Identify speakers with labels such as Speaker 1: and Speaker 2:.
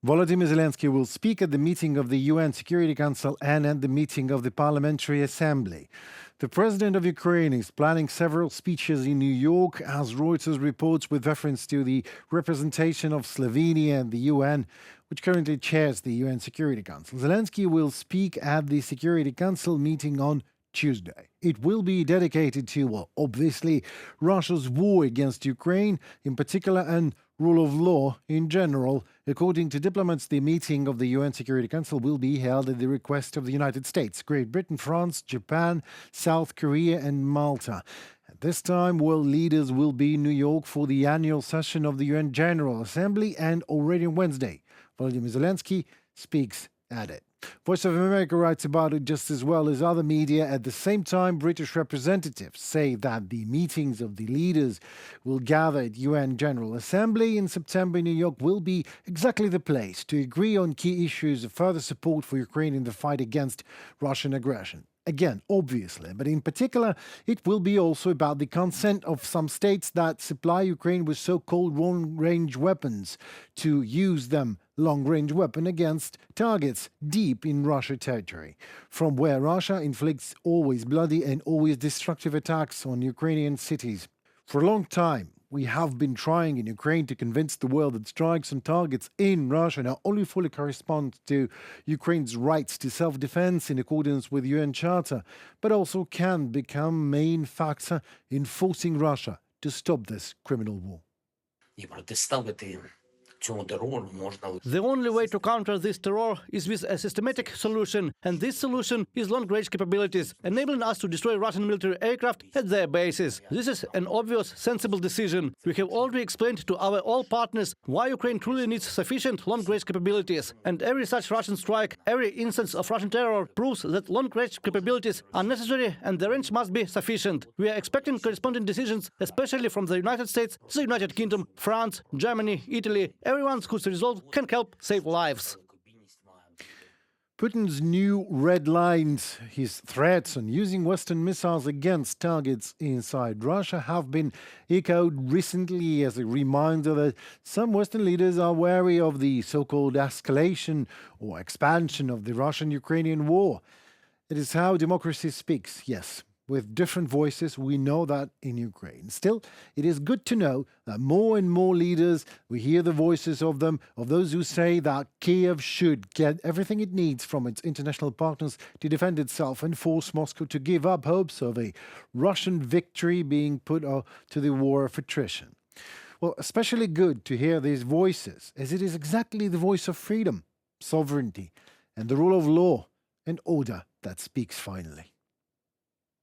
Speaker 1: Volodymyr Zelenskyy will speak at the meeting of the UN Security Council and at the meeting of the Parliamentary Assembly. The president of Ukraine is planning several speeches in New York, as Reuters reports, with reference to the representation of Slovenia and the UN, which currently chairs the UN Security Council. Zelenskyy will speak at the Security Council meeting on Tuesday. It will be dedicated to, well, obviously, Russia's war against Ukraine in particular and rule of law in general. According to diplomats, the meeting of the UN Security Council will be held at the request of the United States, Great Britain, France, Japan, South Korea and Malta. At this time, world leaders will be in New York for the annual session of the UN General Assembly, and already on Wednesday, Volodymyr Zelenskyy speaks at it. Voice of America writes about it just as well as other media. At the same time, British representatives say that the meetings of the leaders will gather at UN General Assembly in September in New York will be exactly the place to agree on key issues of further support for Ukraine in the fight against Russian aggression. Again, obviously, but in particular, it will be also about the consent of some states that supply Ukraine with so-called long-range weapons to use them long-range weapon against targets deep in Russia territory, from where Russia inflicts always bloody and always destructive attacks on Ukrainian cities. For a long time, we have been trying in Ukraine to convince the world that strikes on targets in Russia not only fully correspond to Ukraine's rights to self-defense in accordance with UN Charter, but also can become main factor in forcing Russia to stop this criminal war.
Speaker 2: The only way to counter this terror is with a systematic solution, and this solution is long-range capabilities, enabling us to destroy Russian military aircraft at their bases. This is an obvious, sensible decision. We have already explained to our all partners why Ukraine truly needs sufficient long-range capabilities, and every such Russian strike, every instance of Russian terror proves that long-range capabilities are necessary and the range must be sufficient. We are expecting corresponding decisions, especially from the United States, the United Kingdom, France, Germany, Italy. Everyone whose resolve can help save lives.
Speaker 1: Putin's new red lines, his threats on using Western missiles against targets inside Russia, have been echoed recently as a reminder that some Western leaders are wary of the so-called escalation or expansion of the Russian-Ukrainian war. It is how democracy speaks, yes. With different voices, we know that in Ukraine. Still, it is good to know that more and more leaders, we hear the voices of them, of those who say that Kiev should get everything it needs from its international partners to defend itself and force Moscow to give up hopes of a Russian victory being put to the war of attrition. Well, especially good to hear these voices, as it is exactly the voice of freedom, sovereignty, and the rule of law and order that speaks finally.